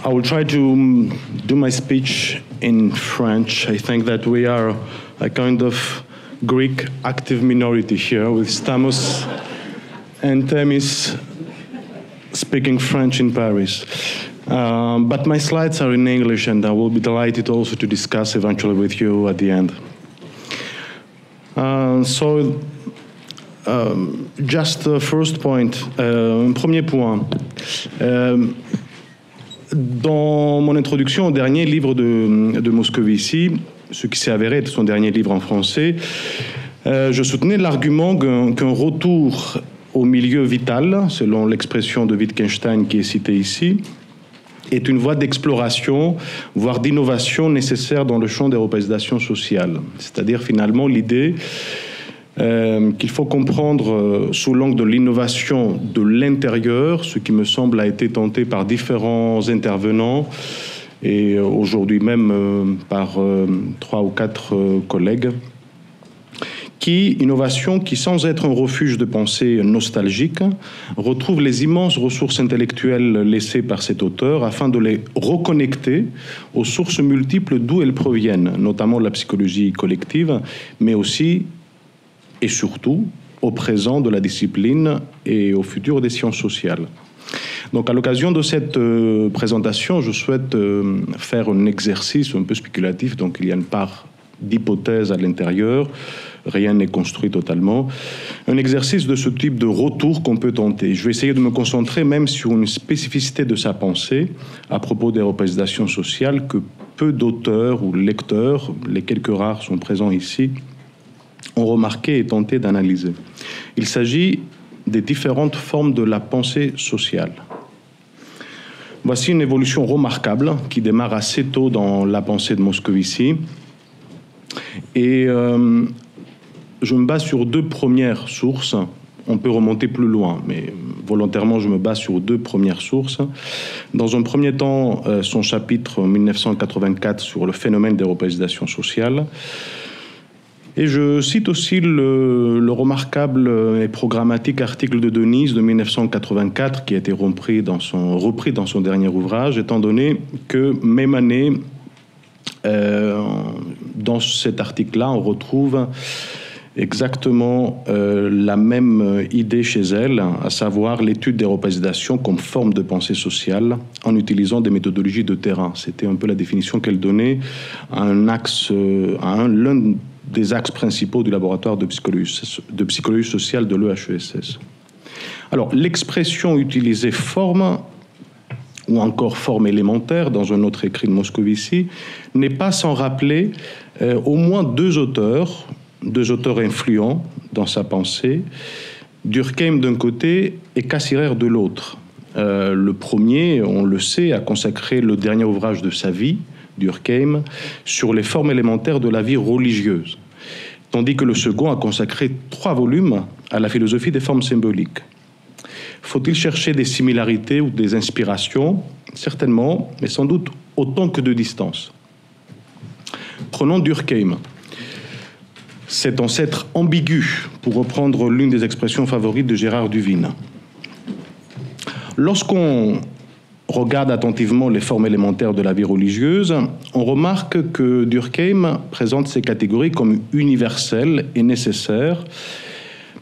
I will try to do my speech in French. I think that we are a kind of Greek active minority here, with Stamos and Themis speaking French in Paris. But my slides are in English, and I will be delighted also to discuss eventually with you at the end. Just the first point, premier point. Dans mon introduction au dernier livre de Moscovici, ce qui s'est avéré être son dernier livre en français, je soutenais l'argument qu'un retour au milieu vital, selon l'expression de Wittgenstein qui est citée ici, est une voie d'exploration, voire d'innovation nécessaire dans le champ des représentations sociales. C'est-à-dire finalement l'idée qu'il faut comprendre sous l'angle de l'innovation de l'intérieur, ce qui me semble a été tenté par différents intervenants et aujourd'hui même par 3 ou 4 collègues. Innovation qui, sans être un refuge de pensée nostalgique, retrouve les immenses ressources intellectuelles laissées par cet auteur afin de les reconnecter aux sources multiples d'où elles proviennent, notamment de la psychologie collective, mais aussi et surtout au présent de la discipline et au futur des sciences sociales. Donc à l'occasion de cette présentation, je souhaite faire un exercice un peu spéculatif, donc il y a une part d'hypothèse à l'intérieur, rien n'est construit totalement. Un exercice de ce type de retour qu'on peut tenter. Je vais essayer de me concentrer même sur une spécificité de sa pensée à propos des représentations sociales que peu d'auteurs ou lecteurs, les quelques rares sont présents ici, ont remarqué et tenté d'analyser. Il s'agit des différentes formes de la pensée sociale. Voici une évolution remarquable qui démarre assez tôt dans la pensée de Moscovici. Et je me base sur 2 premières sources. On peut remonter plus loin, mais volontairement, je me base sur 2 premières sources. Dans un premier temps, son chapitre 1984 sur le phénomène des représentations sociales. Et je cite aussi le remarquable et programmatique article de Denise de 1984 qui a été repris dans son dernier ouvrage, étant donné que même année, dans cet article-là, on retrouve exactement la même idée chez elle, à savoir l'étude des représentations comme forme de pensée sociale en utilisant des méthodologies de terrain. C'était un peu la définition qu'elle donnait à l'un des axes principaux du laboratoire de psychologie sociale de l'EHESS. Alors, l'expression utilisée forme, ou encore forme élémentaire, dans un autre écrit de Moscovici, n'est pas sans rappeler au moins 2 auteurs influents dans sa pensée, Durkheim d'un côté et Cassirer de l'autre. Le premier, on le sait, a consacré le dernier ouvrage de sa vie, Durkheim, sur les formes élémentaires de la vie religieuse, tandis que le second a consacré 3 volumes à la philosophie des formes symboliques. Faut-il chercher des similarités ou des inspirations? Certainement, mais sans doute autant que de distance. Prenons Durkheim. Cet ancêtre ambigu, pour reprendre l'une des expressions favorites de Gérard Duvin. Lorsqu'on regarde attentivement les formes élémentaires de la vie religieuse, on remarque que Durkheim présente ces catégories comme universelles et nécessaires,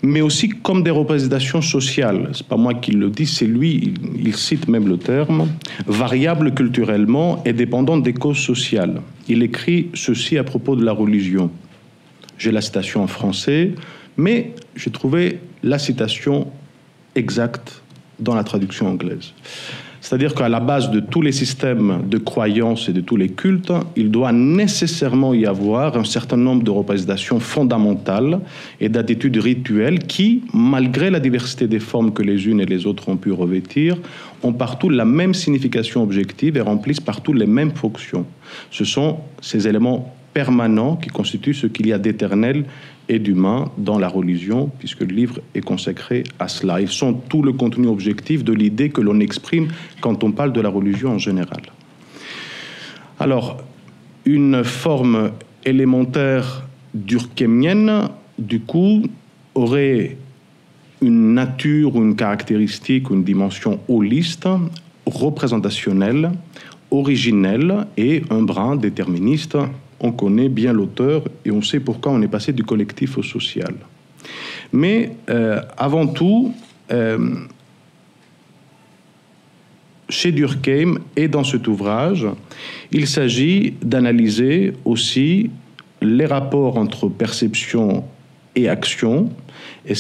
mais aussi comme des représentations sociales. C'est pas moi qui le dis, c'est lui, il cite même le terme, variables culturellement et dépendantes des causes sociales. Il écrit ceci à propos de la religion. J'ai la citation en français, mais j'ai trouvé la citation exacte dans la traduction anglaise. C'est-à-dire qu'à la base de tous les systèmes de croyances et de tous les cultes, il doit nécessairement y avoir un certain nombre de représentations fondamentales et d'attitudes rituelles qui, malgré la diversité des formes que les unes et les autres ont pu revêtir, ont partout la même signification objective et remplissent partout les mêmes fonctions. Ce sont ces éléments permanents qui constituent ce qu'il y a d'éternel et d'humain dans la religion, puisque le livre est consacré à cela. Ils sont tout le contenu objectif de l'idée que l'on exprime quand on parle de la religion en général. Alors, une forme élémentaire durkheimienne, du coup, aurait une nature ou une caractéristique ou une dimension holiste, représentationnel, originel et un brin déterministe. On connaît bien l'auteur et on sait pourquoi on est passé du collectif au social. Mais avant tout, chez Durkheim et dans cet ouvrage, il s'agit d'analyser aussi les rapports entre perception et action. Et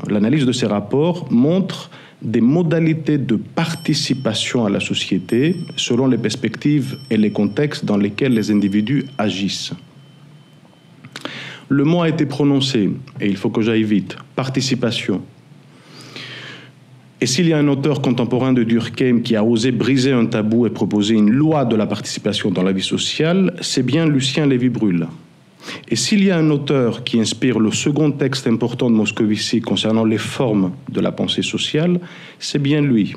l'analyse de ces rapports montre des modalités de participation à la société selon les perspectives et les contextes dans lesquels les individus agissent. Le mot a été prononcé, et il faut que j'aille vite, participation. Et s'il y a un auteur contemporain de Durkheim qui a osé briser un tabou et proposer une loi de la participation dans la vie sociale, c'est bien Lucien Lévy-Bruhl. Et s'il y a un auteur qui inspire le second texte important de Moscovici concernant les formes de la pensée sociale, c'est bien lui.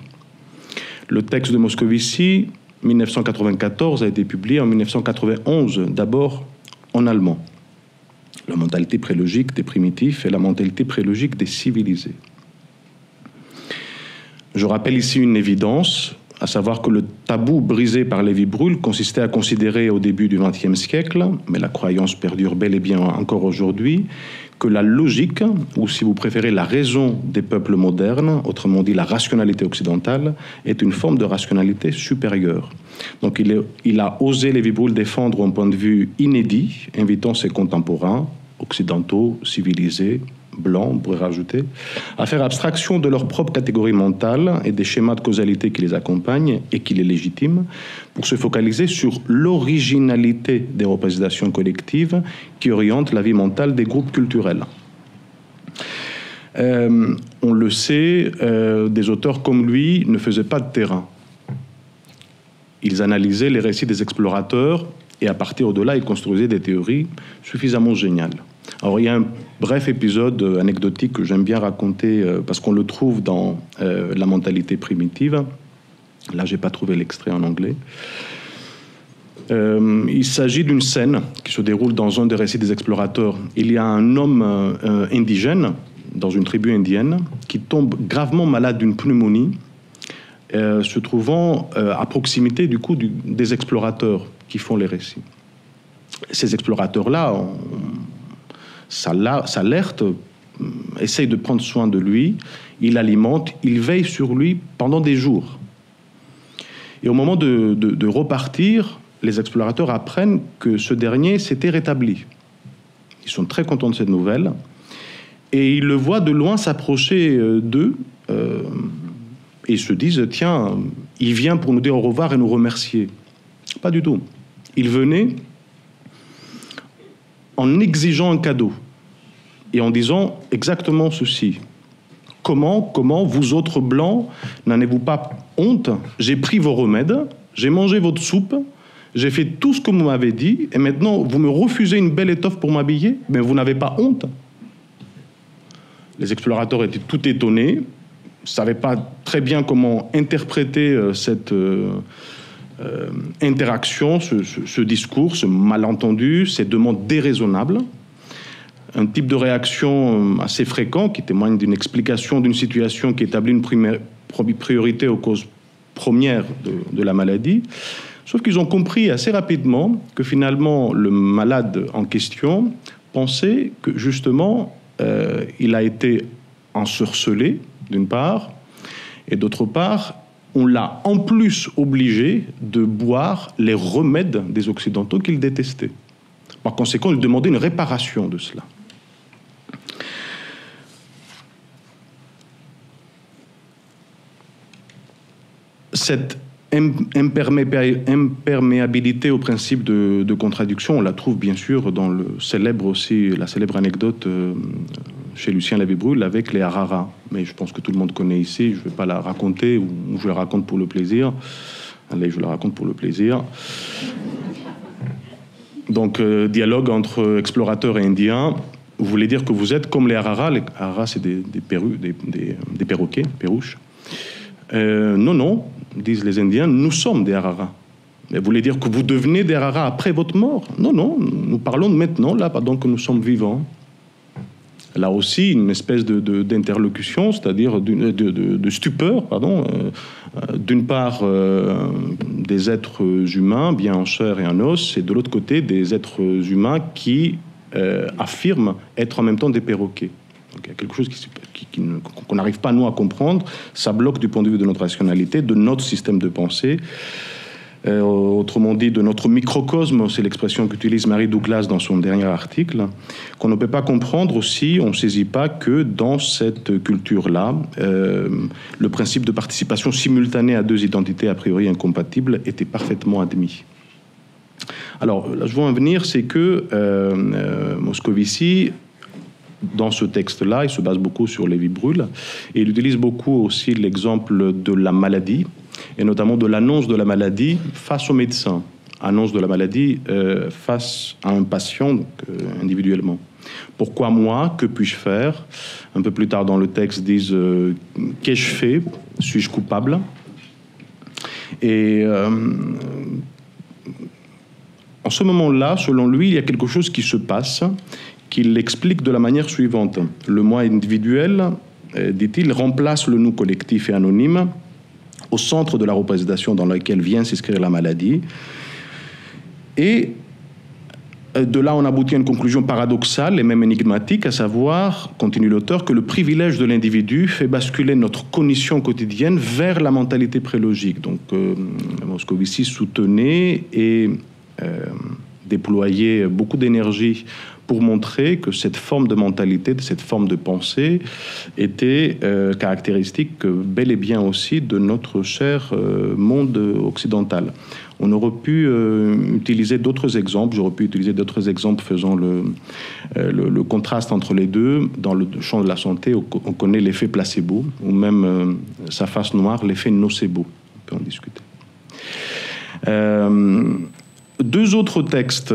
Le texte de Moscovici, 1994, a été publié en 1991, d'abord en allemand. La mentalité prélogique des primitifs et la mentalité prélogique des civilisés. Je rappelle ici une évidence, à savoir que le tabou brisé par Lévy-Bruhl consistait à considérer au début du XXe siècle, mais la croyance perdure bel et bien encore aujourd'hui, que la logique, ou si vous préférez la raison des peuples modernes, autrement dit la rationalité occidentale, est une forme de rationalité supérieure. Donc il a osé Lévy-Bruhl défendre un point de vue inédit, invitant ses contemporains, occidentaux, civilisés, blancs, on pourrait rajouter, à faire abstraction de leur propre catégorie mentale et des schémas de causalité qui les accompagnent et qui les légitiment, pour se focaliser sur l'originalité des représentations collectives qui orientent la vie mentale des groupes culturels. On le sait, des auteurs comme lui ne faisaient pas de terrain. Ils analysaient les récits des explorateurs et à partir de là, ils construisaient des théories suffisamment géniales. Alors, il y a un bref épisode anecdotique que j'aime bien raconter parce qu'on le trouve dans La mentalité primitive. Là, je n'ai pas trouvé l'extrait en anglais. Il s'agit d'une scène qui se déroule dans un des récits des explorateurs. Il y a un homme indigène, dans une tribu indienne, qui tombe gravement malade d'une pneumonie, se trouvant à proximité du coup des explorateurs qui font les récits. Ces explorateurs-là s'alerte, essaye de prendre soin de lui, il l'alimente, il veille sur lui pendant des jours. Et au moment de repartir, les explorateurs apprennent que ce dernier s'était rétabli. Ils sont très contents de cette nouvelle et ils le voient de loin s'approcher d'eux et ils se disent « Tiens, il vient pour nous dire au revoir et nous remercier. » Pas du tout. Il venait en exigeant un cadeau et en disant exactement ceci. Comment, vous autres blancs, n'en avez-vous pas honte? J'ai pris vos remèdes, j'ai mangé votre soupe, j'ai fait tout ce que vous m'avez dit, et maintenant vous me refusez une belle étoffe pour m'habiller? Mais vous n'avez pas honte? Les explorateurs étaient tout étonnés, ne savaient pas très bien comment interpréter cette interaction, ce discours, ce malentendu, ces demandes déraisonnables. Un type de réaction assez fréquent qui témoigne d'une explication d'une situation qui établit une priorité aux causes premières de la maladie. Sauf qu'ils ont compris assez rapidement que finalement le malade en question pensait que justement il a été ensorcelé d'une part et d'autre part on l'a en plus obligé de boire les remèdes des Occidentaux qu'il détestait. Par conséquent, il demandait une réparation de cela. Cette imperméabilité au principe de contradiction, on la trouve bien sûr dans la célèbre anecdote chez Lucien Lévy-Bruhl avec les Hararas. Mais je pense que tout le monde connaît ici, je ne vais pas la raconter, ou je la raconte pour le plaisir. Allez, je la raconte pour le plaisir. Donc, dialogue entre explorateurs et indiens. Vous voulez dire que vous êtes comme les Hararas? Les Hararas, c'est des perroquets, perruches. Non, disent les Indiens, nous sommes des Hararas. Vous voulez dire que vous devenez des Hararas après votre mort? Non, nous parlons de maintenant, là, pendant que nous sommes vivants. là aussi une espèce d'interlocution, c'est-à-dire de stupeur, pardon, d'une part des êtres humains, bien en chair et en os, et de l'autre côté des êtres humains qui affirment être en même temps des perroquets. Donc il y a quelque chose qu'on n'arrive pas, nous, à comprendre. Ça bloque du point de vue de notre rationalité, de notre système de pensée. Autrement dit, de notre microcosme, c'est l'expression qu'utilise Mary Douglas dans son dernier article, qu'on ne peut pas comprendre aussi, on ne saisit pas que dans cette culture-là, le principe de participation simultanée à deux identités a priori incompatibles était parfaitement admis. Alors, là, je veux en venir, c'est que Moscovici, dans ce texte-là, il se base beaucoup sur Lévi-Brühl, et il utilise beaucoup aussi l'exemple de la maladie, et notamment de l'annonce de la maladie face au médecin. Annonce de la maladie face à un patient, donc, individuellement. Pourquoi moi? Que puis-je faire? Un peu plus tard dans le texte, disent qu'ai-je fait? Suis-je coupable? Et en ce moment-là, selon lui, il y a quelque chose qui se passe, qu'il explique de la manière suivante. Le moi individuel, dit-il, remplace le nous collectif et anonyme au centre de la représentation dans laquelle vient s'inscrire la maladie. Et de là, on aboutit à une conclusion paradoxale et même énigmatique, à savoir, continue l'auteur, que le privilège de l'individu fait basculer notre cognition quotidienne vers la mentalité prélogique. Donc, Moscovici soutenait et déployait beaucoup d'énergie pour montrer que cette forme de mentalité, cette forme de pensée était caractéristique bel et bien aussi de notre cher monde occidental. On aurait pu utiliser d'autres exemples, j'aurais pu utiliser d'autres exemples faisant le contraste entre les deux. Dans le champ de la santé, on connaît l'effet placebo, ou même sa face noire, l'effet nocebo. On peut en discuter. Deux autres textes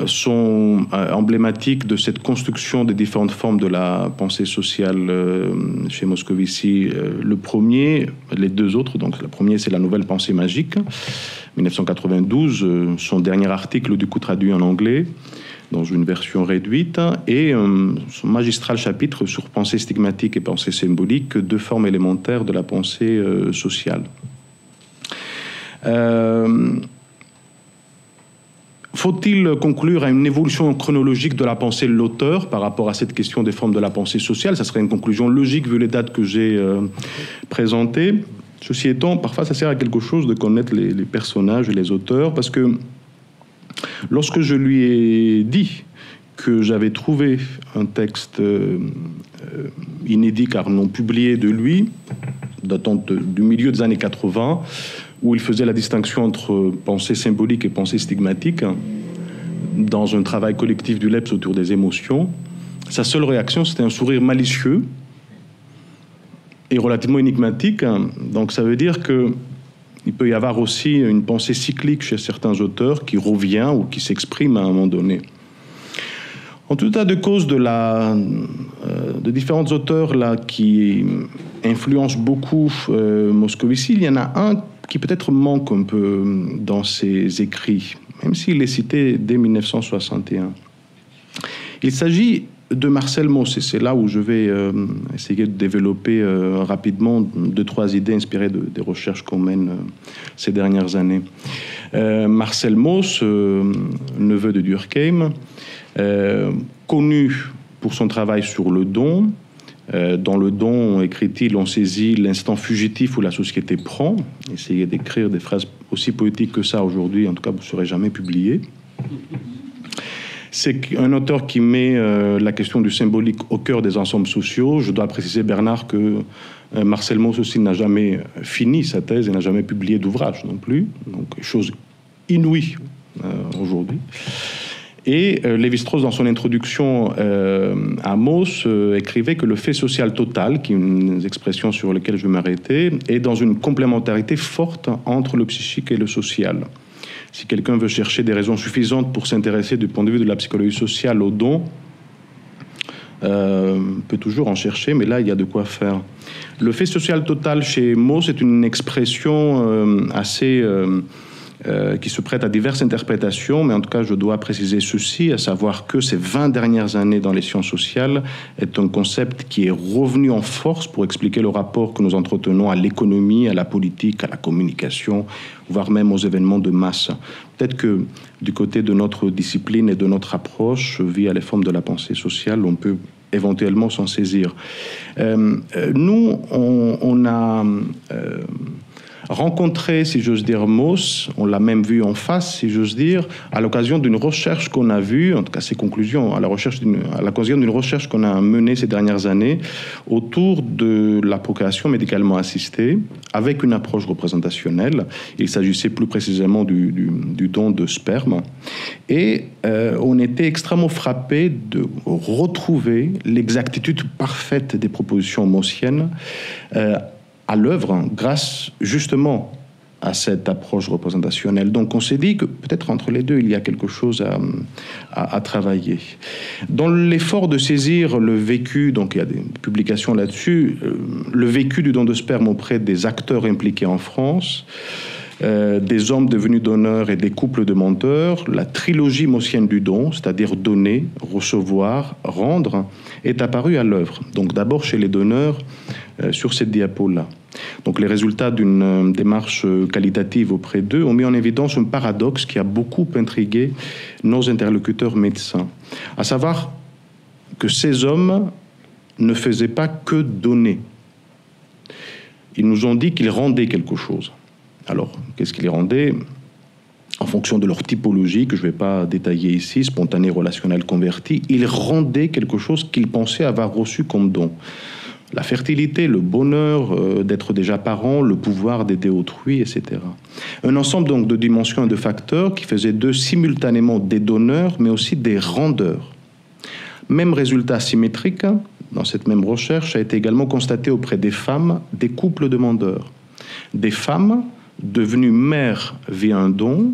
sont emblématiques de cette construction des différentes formes de la pensée sociale chez Moscovici. Le premier, les deux autres, donc le premier c'est la nouvelle pensée magique, 1992, son dernier article du coup traduit en anglais dans une version réduite, et son magistral chapitre sur pensée stigmatique et pensée symbolique, deux formes élémentaires de la pensée sociale. Faut-il conclure à une évolution chronologique de la pensée de l'auteur par rapport à cette question des formes de la pensée sociale? Ça serait une conclusion logique vu les dates que j'ai présentées. Ceci étant, parfois ça sert à quelque chose de connaître les personnages et les auteurs, parce que lorsque je lui ai dit que j'avais trouvé un texte inédit car non publié de lui, datant du milieu des années 80, où il faisait la distinction entre pensée symbolique et pensée stigmatique, dans un travail collectif du LEPS autour des émotions, sa seule réaction, c'était un sourire malicieux et relativement énigmatique. Donc ça veut dire qu'il peut y avoir aussi une pensée cyclique chez certains auteurs qui revient ou qui s'exprime à un moment donné. En tout état de cause, de différents auteurs là, qui influencent beaucoup Moscovici, il y en a un qui peut-être manque un peu dans ses écrits, même s'il est cité dès 1961. Il s'agit de Marcel Mauss, et c'est là où je vais essayer de développer rapidement deux, trois idées inspirées des recherches qu'on mène ces dernières années. Marcel Mauss, neveu de Durkheim, connu pour son travail sur le don. Dans le don, écrit-il, on saisit l'instant fugitif où la société prend. Essayez d'écrire des phrases aussi poétiques que ça aujourd'hui, en tout cas vous ne serez jamais publié. C'est un auteur qui met la question du symbolique au cœur des ensembles sociaux. Je dois préciser, Bernard, que Marcel Mauss aussi n'a jamais fini sa thèse et n'a jamais publié d'ouvrage non plus. Donc, chose inouïe aujourd'hui. Et Lévi-Strauss, dans son introduction à Mauss, écrivait que le fait social total, qui est une expression sur laquelle je vais m'arrêter, est dans une complémentarité forte entre le psychique et le social. Si quelqu'un veut chercher des raisons suffisantes pour s'intéresser du point de vue de la psychologie sociale au don, peut toujours en chercher, mais là, il y a de quoi faire. Le fait social total chez Mauss est une expression assez qui se prête à diverses interprétations, mais en tout cas, je dois préciser ceci, à savoir que ces 20 dernières années dans les sciences sociales est un concept qui est revenu en force pour expliquer le rapport que nous entretenons à l'économie, à la politique, à la communication, voire même aux événements de masse. Peut-être que du côté de notre discipline et de notre approche via les formes de la pensée sociale, on peut éventuellement s'en saisir. Nous, on a rencontré, si j'ose dire, Mauss, on l'a même vu en face, si j'ose dire, à l'occasion d'une recherche qu'on a vue, en tout cas ses conclusions, à l'occasion d'une recherche qu'on a menée ces dernières années autour de la procréation médicalement assistée, avec une approche représentationnelle. Il s'agissait plus précisément du don de sperme. Et on était extrêmement frappé de retrouver l'exactitude parfaite des propositions maussiennes à l'œuvre grâce justement à cette approche représentationnelle. Donc on s'est dit que peut-être entre les deux, il y a quelque chose à travailler. Dans l'effort de saisir le vécu, donc il y a des publications là-dessus, le vécu du don de sperme auprès des acteurs impliqués en France, des hommes devenus donneurs et des couples demandeurs, la trilogie maussienne du don, c'est-à-dire donner, recevoir, rendre, est apparue à l'œuvre. Donc d'abord chez les donneurs, sur cette diapo-là. Donc les résultats d'une démarche qualitative auprès d'eux ont mis en évidence un paradoxe qui a beaucoup intrigué nos interlocuteurs médecins, à savoir que ces hommes ne faisaient pas que donner. Ils nous ont dit qu'ils rendaient quelque chose. Alors, qu'est-ce qu'ils rendaient ? En fonction de leur typologie, que je ne vais pas détailler ici, spontané, relationnel, converti, ils rendaient quelque chose qu'ils pensaient avoir reçu comme don. La fertilité, le bonheur d'être déjà parent, le pouvoir d'aider autrui, etc. Un ensemble donc de dimensions et de facteurs qui faisaient d'eux simultanément des donneurs, mais aussi des rendeurs. Même résultat symétrique, dans cette même recherche, a été également constaté auprès des femmes, des couples demandeurs. Des femmes devenues mères via un don,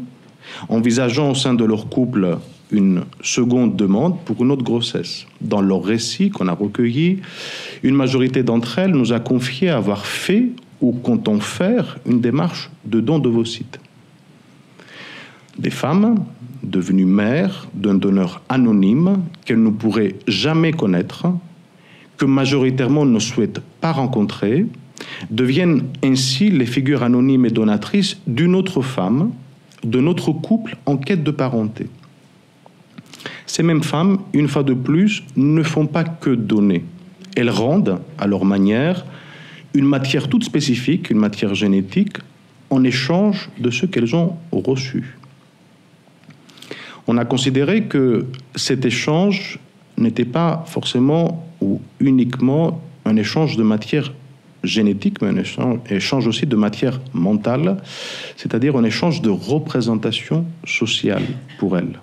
envisageant au sein de leur couple une seconde demande pour une autre grossesse. Dans leur récit qu'on a recueilli, une majorité d'entre elles nous a confié avoir fait ou comptant faire une démarche de don d'ovocytes. Des femmes devenues mères d'un donneur anonyme qu'elles ne pourraient jamais connaître, que majoritairement ne souhaitent pas rencontrer, deviennent ainsi les figures anonymes et donatrices d'une autre femme, de notre couple en quête de parenté. Ces mêmes femmes, une fois de plus, ne font pas que donner. Elles rendent, à leur manière, une matière toute spécifique, une matière génétique, en échange de ce qu'elles ont reçu. On a considéré que cet échange n'était pas forcément ou uniquement un échange de matière génétique, mais un échange aussi de matière mentale, c'est-à-dire un échange de représentation sociale pour elles.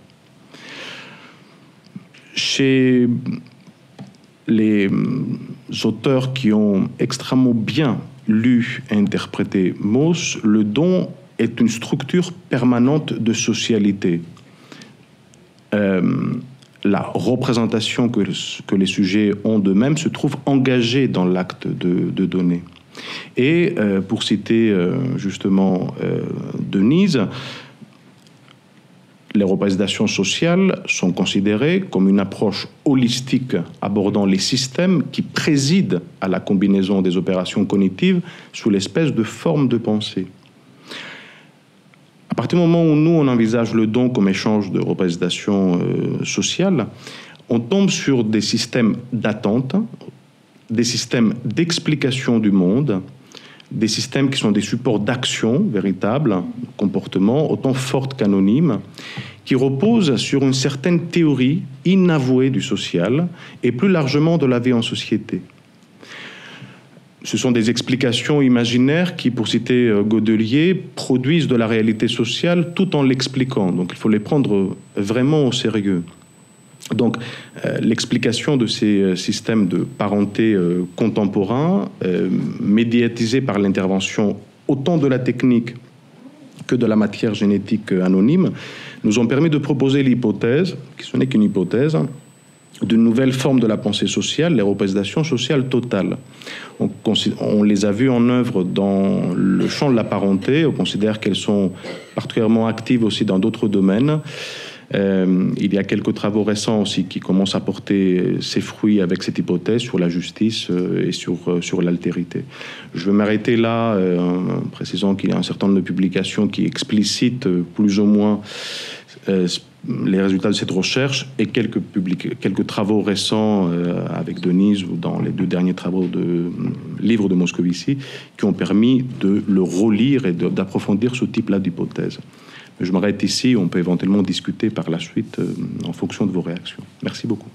Chez les auteurs qui ont extrêmement bien lu et interprété Mauss, le don est une structure permanente de socialité. La représentation que les sujets ont d'eux-mêmes se trouve engagée dans l'acte de donner. Et pour citer justement Denise, les représentations sociales sont considérées comme une approche holistique abordant les systèmes qui président à la combinaison des opérations cognitives sous l'espèce de forme de pensée. À partir du moment où nous, on envisage le don comme échange de représentation sociale, on tombe sur des systèmes d'attente, des systèmes d'explication du monde, des systèmes qui sont des supports d'action véritables, comportements, autant fortes qu'anonymes, qui reposent sur une certaine théorie inavouée du social et plus largement de la vie en société. Ce sont des explications imaginaires qui, pour citer Godelier, produisent de la réalité sociale tout en l'expliquant. Donc il faut les prendre vraiment au sérieux. Donc, l'explication de ces systèmes de parenté contemporains, médiatisés par l'intervention autant de la technique que de la matière génétique anonyme, nous ont permis de proposer l'hypothèse, qui ce n'est qu'une hypothèse, d'une nouvelle forme de la pensée sociale, l'européisation sociale totale. On les a vues en œuvre dans le champ de la parenté, on considère qu'elles sont particulièrement actives aussi dans d'autres domaines. Il y a quelques travaux récents aussi qui commencent à porter ses fruits avec cette hypothèse sur la justice et sur l'altérité. Je vais m'arrêter là en précisant qu'il y a un certain nombre de publications qui explicitent plus ou moins les résultats de cette recherche et quelques travaux récents avec Denise ou dans les 2 derniers travaux de livres de Moscovici qui ont permis de le relire et d'approfondir ce type-là d'hypothèse. Je m'arrête ici, on peut éventuellement discuter par la suite en fonction de vos réactions. Merci beaucoup.